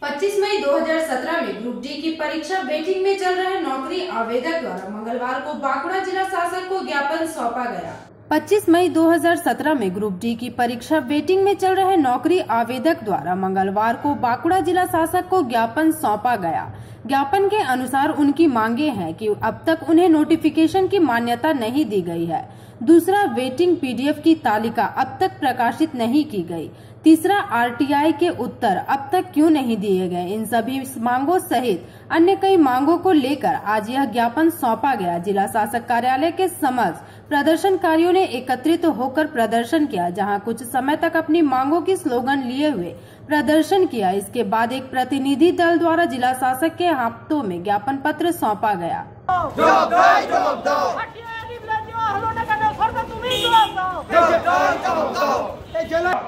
25 मई 2017 में group D की परीक्षा वेटिंग में चल रहे नौकरी आवेदक द्वारा मंगलवार को बांकुड़ा जिला शासक को ज्ञापन सौंपा गया। 25 मई 2017 में ग्रुप डी की परीक्षा वेटिंग में चल रहे नौकरी आवेदक द्वारा मंगलवार को बांकुड़ा जिला शासक को ज्ञापन सौंपा गया। ज्ञापन के अनुसार उनकी मांगे हैं कि अब तक उन्हें नोटिफिकेशन की मान्यता नहीं दी गई है। दूसरा, वेटिंग पीडीएफ की तालिका अब तक प्रकाशित नहीं की गई। तीसरा, आरटीआई के उत्तर अब तक क्यों नहीं दिए गए। इन सभी मांगों सहित अन्य कई मांगों को लेकर आज यह ज्ञापन सौंपा गया। जिला शासक कार्यालय के समक्ष प्रदर्शनकारियों ने एकत्रित होकर प्रदर्शन किया, जहां कुछ समय तक अपनी मांगों की स्लोगन लिए हुए प्रदर्शन किया। इसके बाद एक प्रतिनिधि दल द्वारा जिला शासक के हाथों में ज्ञापन पत्र सौंपा गया।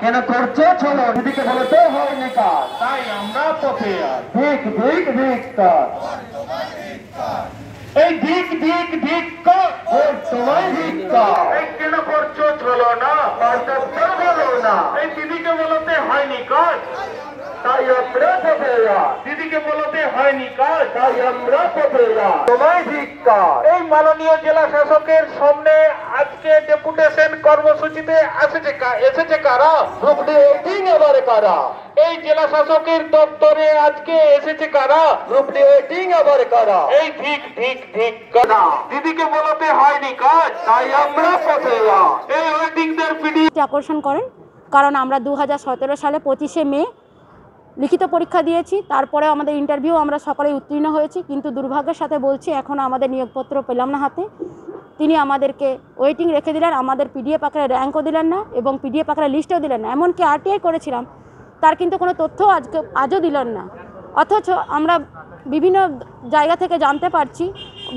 কেন করছো চলো দিদিকে বলতে হয় না কাজ তাই আমরা পথে ঠিক ঠিক ঠিক এই ঠিক ঠিক ঠিক ওই তোমায় ঠিক এই কেন করছো চলো না বার্তা বলো না এই দিদিকে বলতে হয়নি কাজ তাই আমরা পথে দিদিকে বলতে হয়নি কাজ তাই আমরা পথে তোমায় ঠিক এই মাননীয় জেলা শাসকের সামনে আজকে ডেপুটেশন কর্মসূচিতে এসেছে কারা গ্রুপ ডি ওয়েটিং এবারে কারা এই জেলা শাসকের দপ্তরে আজকে এসেছে কারা গ্রুপ ডি ওয়েটিং এবারে কারা এই ঠিক ঠিক ঠিক কারা দিদিকে বলতে হয়নি কাজ তাই আমরা পথে এই ওয়েটিংদের পিডিএফ আকর্ষণ করেন, কারণ আমরা 2017 সালে 25শে মে লিখিত পরীক্ষা দিয়েছি। তারপরে আমাদের ইন্টারভিউ আমরা সকলেই উত্তীর্ণ হয়েছি, কিন্তু দুর্ভাগ্যের সাথে বলছি এখনও আমাদের নিয়োগপত্র পেলাম না হাতে। তিনি আমাদেরকে ওয়েটিং রেখে দিলেন, আমাদের পিডিএফ আকারে র্যাঙ্কও দিলেন না এবং পিডিএফ আকারে লিস্টও দিলেন না। এমনকি আরটিআই করেছিলাম, তার কিন্তু কোনো তথ্য আজও দিলেন না। অথচ আমরা বিভিন্ন জায়গা থেকে জানতে পারছি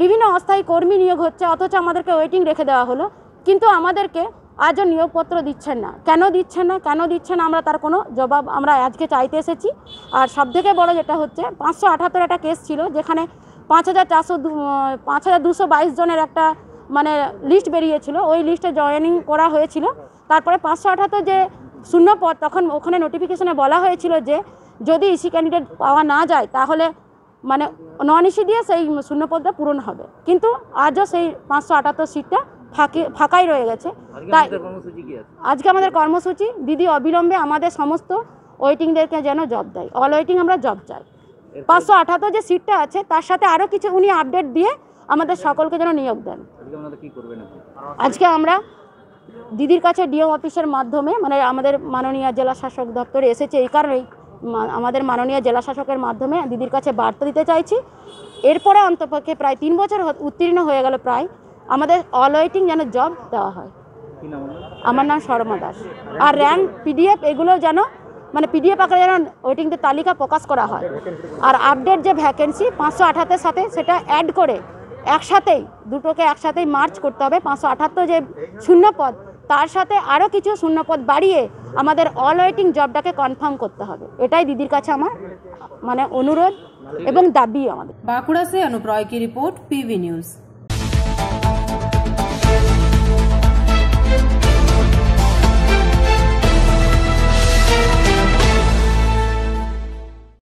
বিভিন্ন অস্থায়ী কর্মী নিয়োগ হচ্ছে, অথচ আমাদেরকে ওয়েটিং রেখে দেওয়া হলো, কিন্তু আমাদেরকে আজও নিয়োগপত্র দিচ্ছেন না। কেন দিচ্ছেন না আমরা তার কোনো জবাব আমরা আজকে চাইতে এসেছি। আর সবথেকে বড় যেটা হচ্ছে 578 একটা কেস ছিল, যেখানে 5222 জনের একটা মানে লিস্ট বেরিয়েছিল। ওই লিস্টে জয়েনিং করা হয়েছিল। তারপরে 578 যে শূন্য পদ, তখন ওখানে নোটিফিকেশনে বলা হয়েছিল যে যদি ইসি ক্যান্ডিডেট পাওয়া না যায় তাহলে মানে নন ইসি দিয়ে সেই শূন্য পদটা পূরণ হবে, কিন্তু আজও সেই 578 সিটটা ফাঁকাই রয়ে গেছে। তাই আজকে আমাদের কর্মসূচি, দিদি অবিলম্বে আমাদের সমস্ত ওয়েটিংদেরকে যেন জব দেয়। অল ওয়েটিং আমরা জব চাই। 578 যে সিটটা আছে তার সাথে আরও কিছু উনি আপডেট দিয়ে আমাদের সকলকে যেন নিয়োগ দেন। আজকে আমরা দিদির কাছে ডিএম অফিসের মাধ্যমে মানে আমাদের মাননীয় জেলা শাসক দপ্তরে এসেছে, এই কারণেই আমাদের মাননীয় জেলা শাসকের মাধ্যমে দিদির কাছে বার্তা দিতে চাইছি। এরপরে অন্তপক্ষে প্রায় 3 বছর উত্তীর্ণ হয়ে গেল প্রায়, আমাদের অল ওয়েটিং যেন জব দেওয়া হয়। আমার নাম শর্মা দাস। আর র্যাঙ্ক পিডিএফ এগুলো যেন মানে পিডিএফ আকারে যেন ওয়েটিংদের তালিকা প্রকাশ করা হয়। আর আপডেট যে ভ্যাকেন্সি 578 সাথে সেটা অ্যাড করে একসাথেই দুটোকে একসাথেই মার্চ করতে হবে। 578 যে শূন্যপদ তার সাথে আরও কিছু শূন্যপদ বাড়িয়ে আমাদের অল ওয়েটিং জবটাকে কনফার্ম করতে হবে। এটাই দিদির কাছে আমার মানে অনুরোধ এবং দাবি আমাদের। बांकुड़ा से अनुप रॉय की रिपोर्ट, पीवी न्यूज।